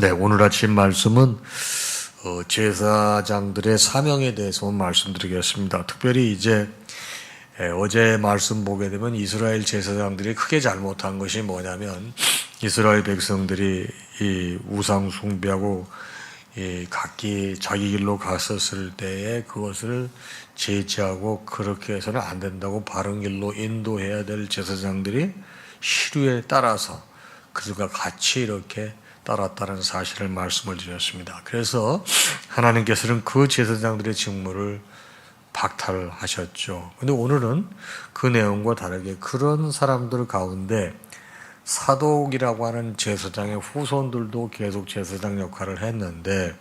네, 오늘 아침 말씀은 제사장들의 사명에 대해서 말씀드리겠습니다. 특별히 이제 어제 말씀 보게 되면 이스라엘 제사장들이 크게 잘못한 것이 뭐냐면 이스라엘 백성들이 이 우상 숭배하고 각기 자기 길로 갔었을 때에 그것을 제지하고 그렇게 해서는 안 된다고 바른 길로 인도해야 될 제사장들이 시류에 따라서 그들과 같이 이렇게 따랐다는 사실을 말씀을 드렸습니다. 그래서 하나님께서는 그 제사장들의 직무를 박탈하셨죠. 근데 오늘은 그 내용과 다르게 그런 사람들 가운데 사독이라고 하는 제사장의 후손들도 계속 제사장 역할을 했는데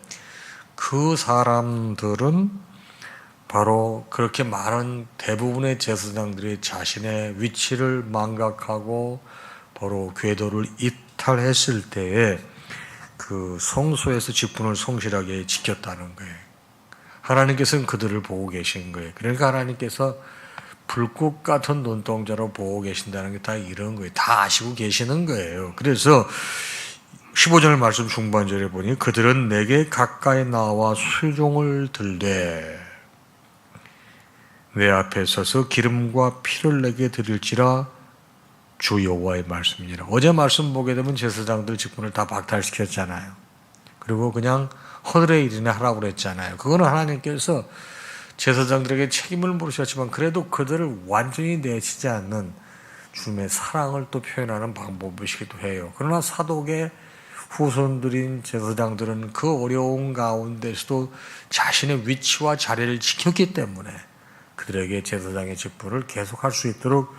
그 사람들은 바로 그렇게 많은 대부분의 제사장들이 자신의 위치를 망각하고 바로 궤도를 이탈했을 때에 그 성소에서 직분을 성실하게 지켰다는 거예요. 하나님께서는 그들을 보고 계신 거예요. 그러니까 하나님께서 불꽃 같은 눈동자로 보고 계신다는 게 다 이런 거예요. 다 아시고 계시는 거예요. 그래서 15절 말씀 중반절에 보니 그들은 내게 가까이 나와 수종을 들되 내 앞에 서서 기름과 피를 내게 드릴지라 주 여호와의 말씀이니라. 어제 말씀 보게 되면 제사장들 직분을 다 박탈시켰잖아요. 그리고 그냥 허들의 일이나 하라고 그랬잖아요. 그거는 하나님께서 제사장들에게 책임을 물으셨지만 그래도 그들을 완전히 내치지 않는 주님의 사랑을 또 표현하는 방법이시기도 해요. 그러나 사독의 후손들인 제사장들은 그 어려운 가운데서도 자신의 위치와 자리를 지켰기 때문에 그들에게 제사장의 직분을 계속할 수 있도록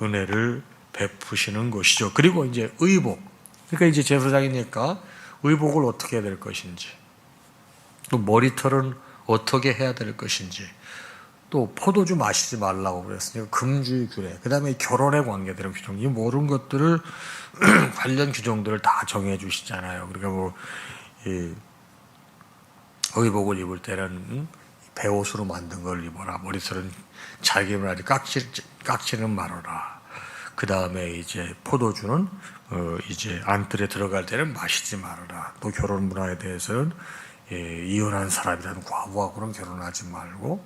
은혜를 베푸시는 것이죠. 그리고 이제 의복. 그러니까 이제 제사장이니까 의복을 어떻게 해야 될 것인지, 또 머리털은 어떻게 해야 될 것인지, 또 포도주 마시지 말라고 그랬으니까 금주의 규례, 그 다음에 결혼에 관계되는 규정, 이 모든 것들을 관련 규정들을 다 정해 주시잖아요. 그러니까 뭐 이 의복을 입을 때는 베옷으로 만든 걸 입어라. 머리털은 잘기면 아주 깍지는 말아라. 그 다음에 이제 포도주는 이제 안뜰에 들어갈 때는 마시지 말아라. 또 결혼 문화에 대해서는 이혼한 사람이라든 과부하고는 결혼하지 말고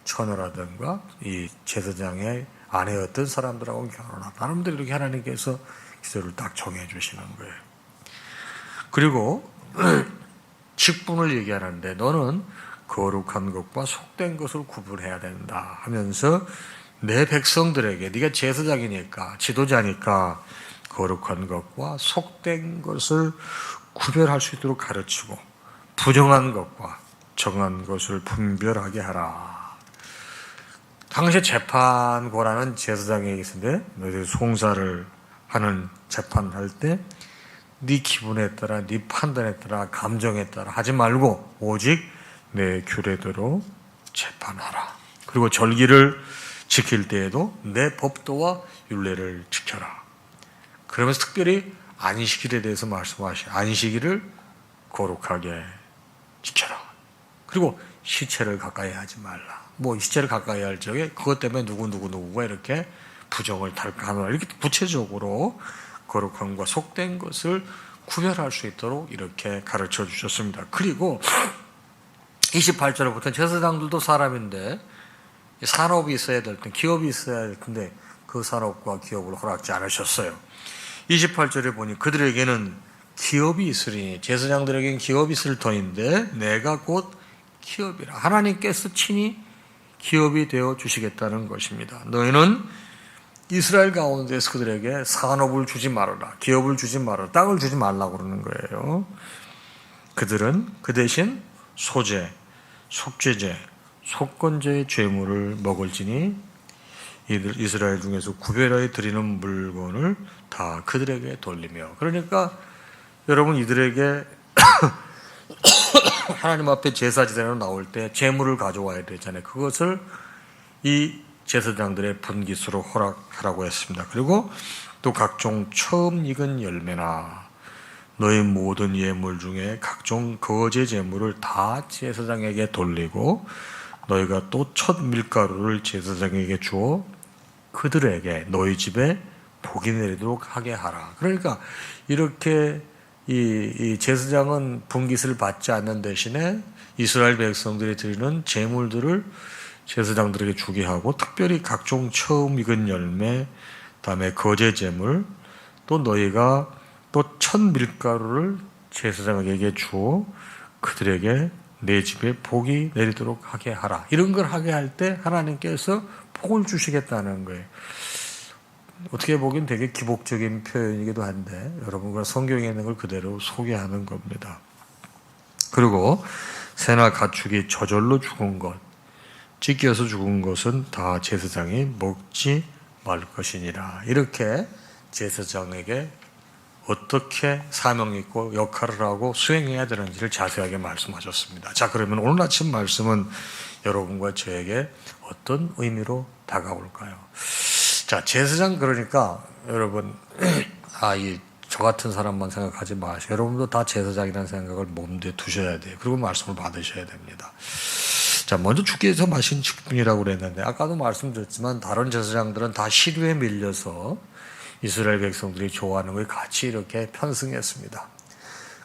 처녀라든가 이 제사장의 아내였던 사람들하고는 결혼하라. 사람들이 이렇게 하나님께서 기도를 딱 정해 주시는 거예요. 그리고 직분을 얘기하는데 너는 거룩한 것과 속된 것을 구분해야 된다 하면서 내 백성들에게 네가 제사장이니까 지도자니까 거룩한 것과 속된 것을 구별할 수 있도록 가르치고 부정한 것과 정한 것을 분별하게 하라. 당시 재판고라는 제사장에게 있었는데 너희들이 송사를 하는 재판할 때 네 기분에 따라 네 판단에 따라 감정에 따라 하지 말고 오직 내 규례대로 재판하라. 그리고 절기를 지킬 때에도 내 법도와 율례를 지켜라. 그러면서 특별히 안식일에 대해서 말씀하시죠. 안식일을 거룩하게 지켜라. 그리고 시체를 가까이 하지 말라. 뭐 시체를 가까이 할 적에 그것 때문에 누구가 이렇게 부정을 탈까하노라. 이렇게 구체적으로 거룩함과 속된 것을 구별할 수 있도록 이렇게 가르쳐 주셨습니다. 그리고 28절부터 제사장들도 사람인데 산업이 있어야 될 텐데 기업이 있어야 될 텐데 그 산업과 기업을 허락지 않으셨어요. 28절에 보니 그들에게는 기업이 있으리니 제사장들에게는 기업이 있을 터인데 내가 곧 기업이라. 하나님께서 친히 기업이 되어 주시겠다는 것입니다. 너희는 이스라엘 가운데서 그들에게 산업을 주지 말아라. 기업을 주지 말아라. 땅을 주지 말라고 그러는 거예요. 그들은 그 대신 소재, 속죄제, 속건제의 죄물을 먹을지니 이스라엘 중에서 구별하여 드리는 물건을 다 그들에게 돌리며. 그러니까 여러분 이들에게 하나님 앞에 제사지대로 나올 때 제물을 가져와야 되잖아요. 그것을 이 제사장들의 분깃으로 허락하라고 했습니다. 그리고 또 각종 처음 익은 열매나 너희 모든 예물 중에 각종 거제 제물을 다 제사장에게 돌리고 너희가 또 첫 밀가루를 제사장에게 주어 그들에게 너희 집에 복이 내리도록 하게 하라. 그러니까 이렇게 이 제사장은 분깃을 받지 않는 대신에 이스라엘 백성들이 드리는 제물들을 제사장들에게 주게 하고, 특별히 각종 처음 익은 열매, 다음에 거제 제물, 또 너희가 또 첫 밀가루를 제사장에게 주어 그들에게 내 집에 복이 내리도록 하게 하라. 이런 걸 하게 할 때 하나님께서 복을 주시겠다는 거예요. 어떻게 보긴 되게 기복적인 표현이기도 한데 여러분과 성경에 있는 걸 그대로 소개하는 겁니다. 그리고 새나 가축이 저절로 죽은 것, 찢겨서 죽은 것은 다 제사장이 먹지 말 것이니라. 이렇게 제사장에게 어떻게 사명 있고 역할을 하고 수행해야 되는지를 자세하게 말씀하셨습니다. 자, 그러면 오늘 아침 말씀은 여러분과 저에게 어떤 의미로 다가올까요? 자, 제사장, 그러니까 여러분, 저 같은 사람만 생각하지 마시고 여러분도 다 제사장이라는 생각을 몸에 두셔야 돼요. 그리고 말씀을 받으셔야 됩니다. 자, 먼저 주께서 마신 직분이라고 그랬는데 아까도 말씀드렸지만 다른 제사장들은 다 시류에 밀려서 이스라엘 백성들이 좋아하는 걸 같이 이렇게 편승했습니다.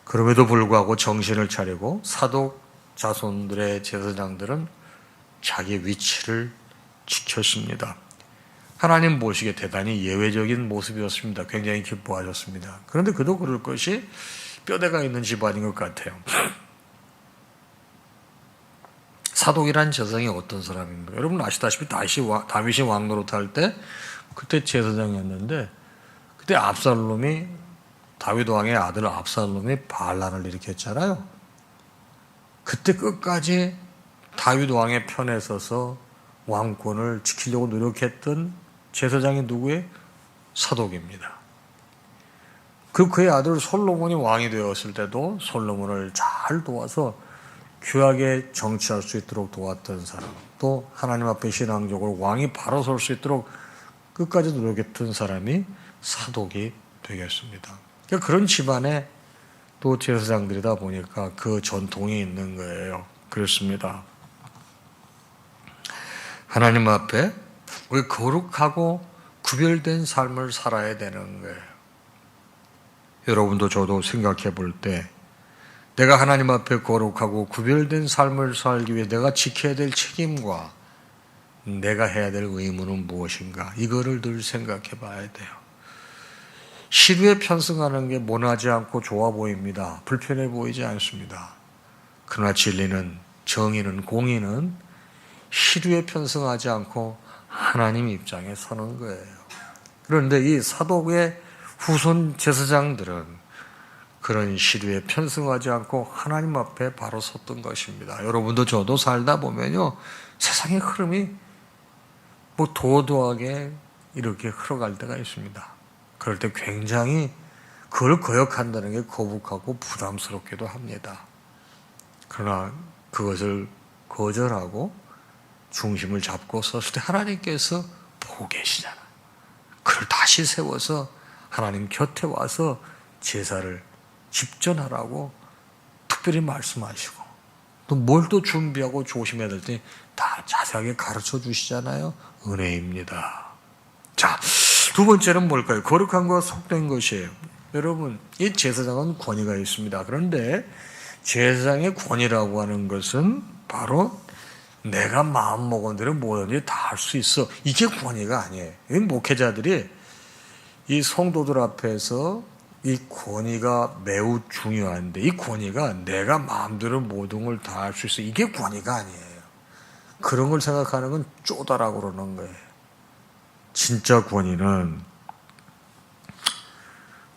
그럼에도 불구하고 정신을 차리고 사독 자손들의 제사장들은 자기 위치를 지켰습니다. 하나님 보시기에 대단히 예외적인 모습이었습니다. 굉장히 기뻐하셨습니다. 그런데 그도 그럴 것이 뼈대가 있는 집안인 것 같아요. 사독이란 제사장이 어떤 사람인가? 여러분 아시다시피 다윗이 왕 노릇할 때 그때 제사장이었는데, 그때 압살롬이, 다윗 왕의 아들 압살롬이 반란을 일으켰잖아요. 그때 끝까지 다윗 왕의 편에 서서 왕권을 지키려고 노력했던 제사장이 누구예요? 사독입니다. 그의 아들 솔로몬이 왕이 되었을 때도 솔로몬을 잘 도와서 귀하게 정치할 수 있도록 도왔던 사람, 또 하나님 앞에 신앙적으로 왕이 바로 설 수 있도록 끝까지 노력했던 사람이 사독이 되겠습니다. 그러니까 그런 집안에 또 제사장들이다 보니까 그 전통이 있는 거예요. 그렇습니다. 하나님 앞에 우리 거룩하고 구별된 삶을 살아야 되는 거예요. 여러분도 저도 생각해 볼 때 내가 하나님 앞에 거룩하고 구별된 삶을 살기 위해 내가 지켜야 될 책임과 내가 해야 될 의무는 무엇인가, 이거를 늘 생각해 봐야 돼요. 시류에 편승하는 게 모나지 않고 좋아 보입니다. 불편해 보이지 않습니다. 그러나 진리는, 정의는, 공의는 시류에 편승하지 않고 하나님 입장에 서는 거예요. 그런데 이 사독의 후손 제사장들은 그런 시류에 편승하지 않고 하나님 앞에 바로 섰던 것입니다. 여러분도 저도 살다 보면요, 세상의 흐름이 도도하게 이렇게 흘러갈 때가 있습니다. 그럴 때 굉장히 그걸 거역한다는 게 거북하고 부담스럽기도 합니다. 그러나 그것을 거절하고 중심을 잡고 섰을 때 하나님께서 보고 계시잖아요. 그걸 다시 세워서 하나님 곁에 와서 제사를 집전하라고 특별히 말씀하시고, 또 뭘 또 준비하고 조심해야 될 때 다 자세하게 가르쳐 주시잖아요. 은혜입니다. 자, 두 번째는 뭘까요? 거룩한 것과 속된 것이에요. 여러분, 이 제사장은 권위가 있습니다. 그런데 제사장의 권위라고 하는 것은 바로 내가 마음먹은 대로 뭐든지 다 할 수 있어, 이게 권위가 아니에요. 이 목회자들이 이 성도들 앞에서 이 권위가 매우 중요한데, 이 권위가 내가 마음대로 모든 걸 다 할 수 있어, 이게 권위가 아니에요. 그런 걸 생각하는 건 쪼다라고 그러는 거예요. 진짜 권위는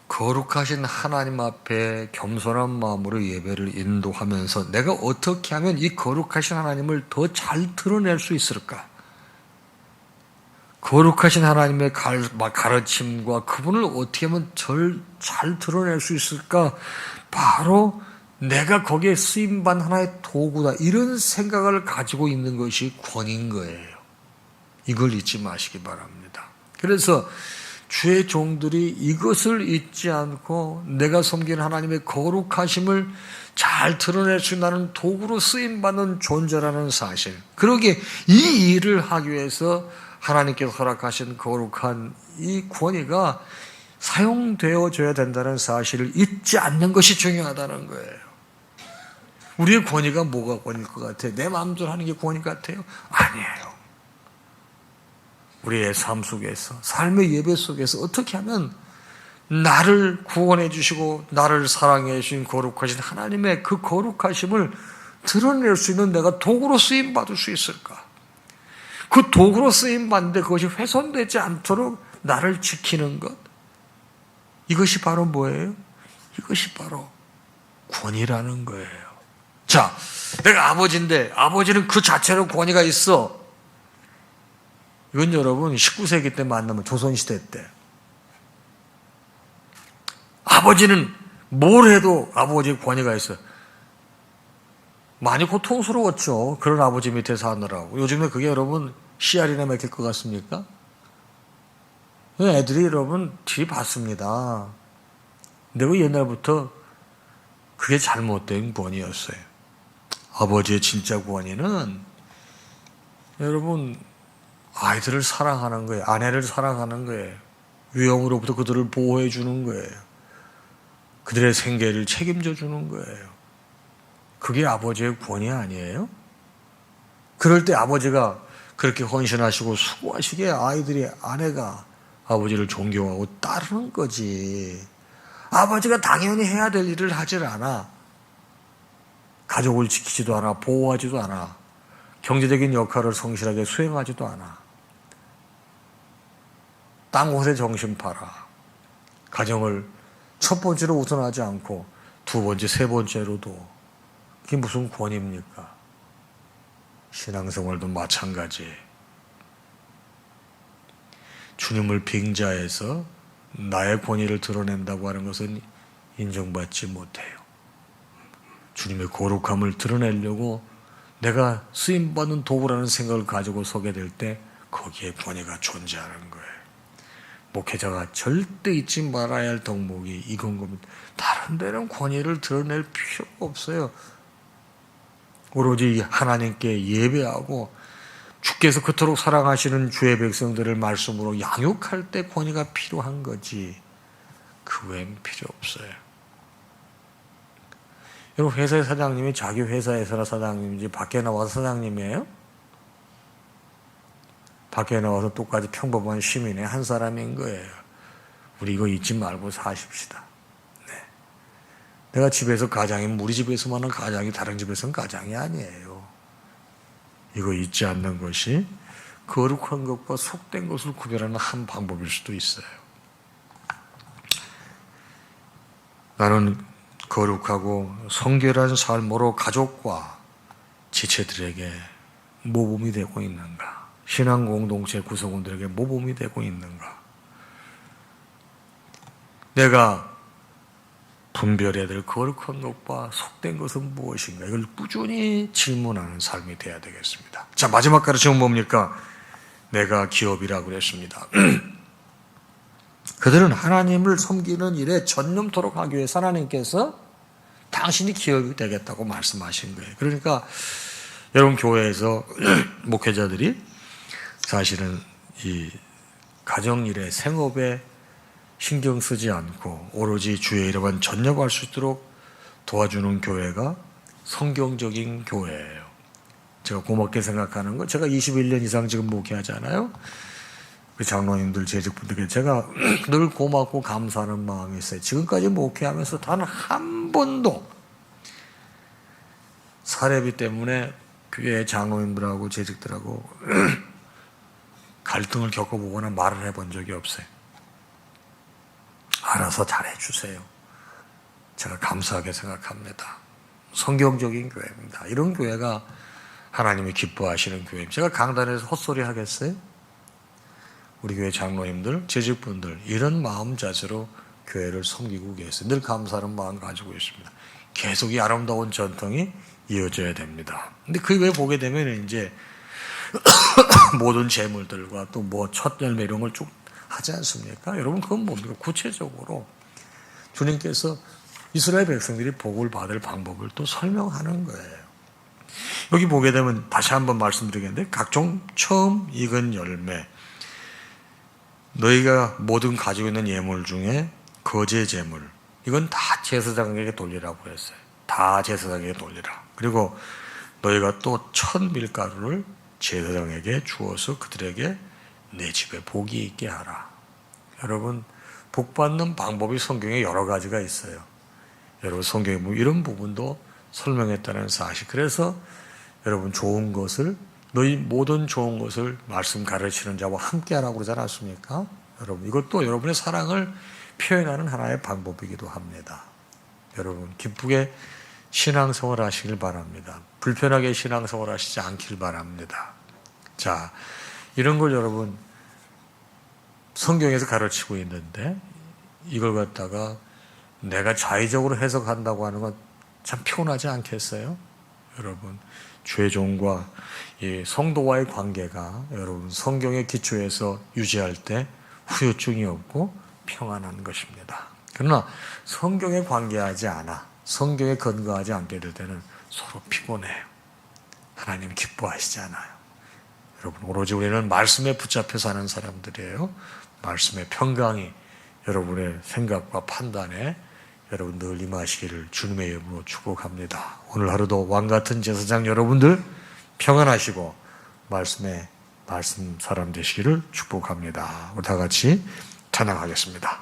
거룩하신 하나님 앞에 겸손한 마음으로 예배를 인도하면서 내가 어떻게 하면 이 거룩하신 하나님을 더 잘 드러낼 수 있을까? 거룩하신 하나님의 가르침과 그분을 어떻게 하면 잘 드러낼 수 있을까? 바로 내가 거기에 쓰임받은 하나의 도구다, 이런 생각을 가지고 있는 것이 권위인 거예요. 이걸 잊지 마시기 바랍니다. 그래서 주의 종들이 이것을 잊지 않고 내가 섬기는 하나님의 거룩하심을 잘 드러낼 수 있는 도구로 쓰임받는 존재라는 사실, 그러기에 이 일을 하기 위해서 하나님께서 허락하신 거룩한 이 권위가 사용되어져야 된다는 사실을 잊지 않는 것이 중요하다는 거예요. 우리의 권위가 뭐가 권위일 것 같아요? 내 마음대로 하는 게 권위 같아요? 아니에요. 우리의 삶 속에서, 삶의 예배 속에서 어떻게 하면 나를 구원해 주시고 나를 사랑해 주신 거룩하신 하나님의 그 거룩하심을 드러낼 수 있는 내가 도구로 쓰임받을 수 있을까? 그 도구로 쓰임받는데 그것이 훼손되지 않도록 나를 지키는 것, 이것이 바로 뭐예요? 이것이 바로 권위라는 거예요. 자, 내가 아버지인데 아버지는 그 자체로 권위가 있어. 이건 여러분 19세기 때 만나면 조선시대 때 아버지는 뭘 해도 아버지의 권위가 있어요. 많이 고통스러웠죠. 그런 아버지 밑에 사느라고. 요즘에 그게 여러분 씨알이나 맥힐 것 같습니까? 애들이 여러분 들이받습니다. 내가 옛날부터 그게 잘못된 권위였어요. 아버지의 진짜 권위는 여러분 아이들을 사랑하는 거예요. 아내를 사랑하는 거예요. 위험으로부터 그들을 보호해 주는 거예요. 그들의 생계를 책임져 주는 거예요. 그게 아버지의 권위 아니에요? 그럴 때 아버지가 그렇게 헌신하시고 수고하시기에 아이들이, 아내가 아버지를 존경하고 따르는 거지. 아버지가 당연히 해야 될 일을 하질 않아. 가족을 지키지도 않아. 보호하지도 않아. 경제적인 역할을 성실하게 수행하지도 않아. 땅 옷에 정신 팔아. 가정을 첫 번째로 우선하지 않고 두 번째, 세 번째로도. 그게 무슨 권위입니까? 신앙생활도 마찬가지. 주님을 빙자해서 나의 권위를 드러낸다고 하는 것은 인정받지 못해요. 주님의 거룩함을 드러내려고 내가 쓰임받는 도구라는 생각을 가지고 서게 될 때 거기에 권위가 존재하는 거예요. 목회자가 절대 잊지 말아야 할 덕목이 이건 겁니다. 다른 데는 권위를 드러낼 필요가 없어요. 오로지 하나님께 예배하고 주께서 그토록 사랑하시는 주의 백성들을 말씀으로 양육할 때 권위가 필요한 거지. 그 외엔 필요 없어요. 여러분, 회사의 사장님이 자기 회사에서나 사장님인지 밖에 나와서 사장님이에요? 밖에 나와서 똑같이 평범한 시민의 한 사람인 거예요. 우리 이거 잊지 말고 사십시다. 네. 내가 집에서 가장이면 우리 집에서만 하는 가장이 다른 집에서는 가장이 아니에요. 이거 잊지 않는 것이 거룩한 것과 속된 것을 구별하는 한 방법일 수도 있어요. 나는 거룩하고 성결한 삶으로 가족과 지체들에게 모범이 되고 있는가? 신앙 공동체 구성원들에게 모범이 되고 있는가? 내가 분별해야 될 거룩한 것과 속된 것은 무엇인가? 이걸 꾸준히 질문하는 삶이 돼야 되겠습니다. 자, 마지막 가르침은 뭡니까? 내가 기업이라고 그랬습니다. 그들은 하나님을 섬기는 일에 전념토록 하기 위해서 하나님께서 당신이 기업이 되겠다고 말씀하신 거예요. 그러니까 여러분 교회에서 목회자들이 사실은 이 가정일에 생업에 신경 쓰지 않고 오로지 주의 이름만 전념할 수 있도록 도와주는 교회가 성경적인 교회예요. 제가 고맙게 생각하는 건 제가 21년 이상 지금 목회하잖아요. 그 장로님들, 재직분들께 제가 늘 고맙고 감사하는 마음이 있어요. 지금까지 목회하면서 단 한 번도 사례비 때문에 교회 장로님들하고 재직들하고 갈등을 겪어보거나 말을 해본 적이 없어요. 알아서 잘해주세요. 제가 감사하게 생각합니다. 성경적인 교회입니다. 이런 교회가 하나님이 기뻐하시는 교회입니다. 제가 강단에서 헛소리 하겠어요? 우리 교회 장로님들, 재직분들 이런 마음 자세로 교회를 섬기고 계세요. 늘 감사하는 마음 가지고 있습니다. 계속 이 아름다운 전통이 이어져야 됩니다. 근데 그 외에 보게 되면 이제 모든 재물들과 또 뭐 첫 열매 이런 걸 쭉 하지 않습니까? 여러분 그건 뭡니까? 구체적으로 주님께서 이스라엘 백성들이 복을 받을 방법을 또 설명하는 거예요. 여기 보게 되면 다시 한번 말씀드리겠는데 각종 처음 익은 열매 너희가 모든 가지고 있는 예물 중에 거제 제물, 이건 다 제사장에게 돌리라고 했어요. 다 제사장에게 돌리라. 그리고 너희가 또 1000밀가루를 제사장에게 주어서 그들에게 내 집에 복이 있게 하라. 여러분, 복 받는 방법이 성경에 여러 가지가 있어요. 여러분, 성경에 뭐 이런 부분도 설명했다는 사실. 그래서 여러분, 좋은 것을, 너희 모든 좋은 것을 말씀 가르치는 자와 함께 하라고 그러지 않았습니까? 여러분, 이것도 여러분의 사랑을 표현하는 하나의 방법이기도 합니다. 여러분, 기쁘게 신앙생활 하시길 바랍니다. 불편하게 신앙생활 하시지 않길 바랍니다. 자, 이런 걸 여러분 성경에서 가르치고 있는데 이걸 갖다가 내가 자의적으로 해석한다고 하는 건 참 피곤하지 않겠어요? 여러분, 죄종과 이 성도와의 관계가 여러분 성경의 기초에서 유지할 때 후유증이 없고 평안한 것입니다. 그러나 성경에 관계하지 않아, 성경에 근거하지 않게 될 때는 서로 피곤해요. 하나님 기뻐하시지 않아요. 여러분, 오로지 우리는 말씀에 붙잡혀 사는 사람들이에요. 말씀의 평강이 여러분의 생각과 판단에 여러분 늘 임하시기를 주님의 이름으로 축복합니다. 오늘 하루도 왕같은 제사장 여러분들 평안하시고 말씀 사람 되시기를 축복합니다. 우리 다 같이 찬양하겠습니다.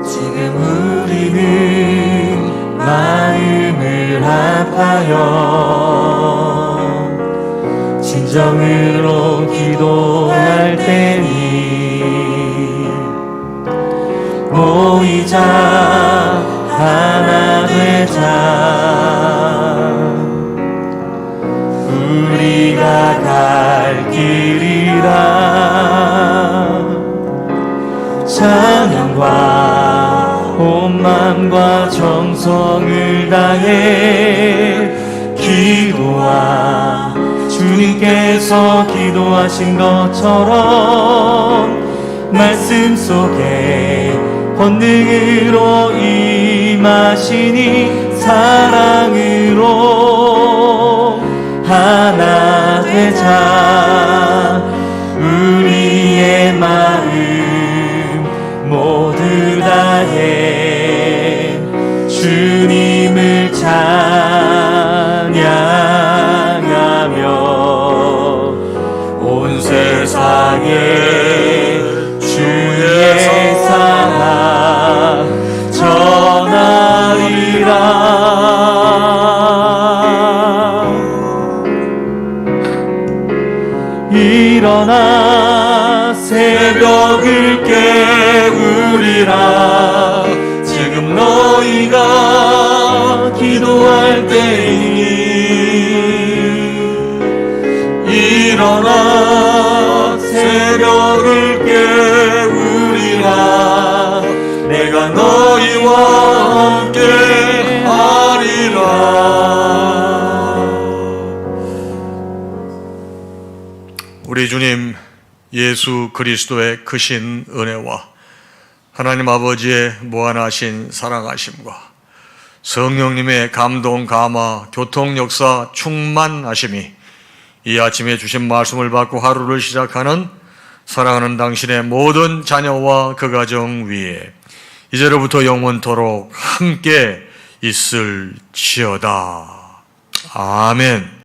지금 우리는 마음을 합하여 진정으로 기도할 때니 모이자 하나 되자 우리가 갈 길이라 찬양과 온 마음과 정성을 다해 기도와 주님께서 기도하신 것처럼 말씀 속에 권능으로 임하시니 사랑으로 하나 되자 우리의 마음 모두 다해 주님을 찬양하며 온 세상에 주의 사랑 전하리라. 일어나 새벽을 깨우리라. 지금 너희가 기도할 때이니 일어나 새벽을 깨우리라. 내가 너희와 함께 하리라. 우리 주님 예수 그리스도의 크신 은혜와 하나님 아버지의 무한하신 사랑하심과 성령님의 감동, 감화, 교통, 역사, 충만하심이 이 아침에 주신 말씀을 받고 하루를 시작하는 사랑하는 당신의 모든 자녀와 그 가정 위에 이제로부터 영원토록 함께 있을지어다. 아멘.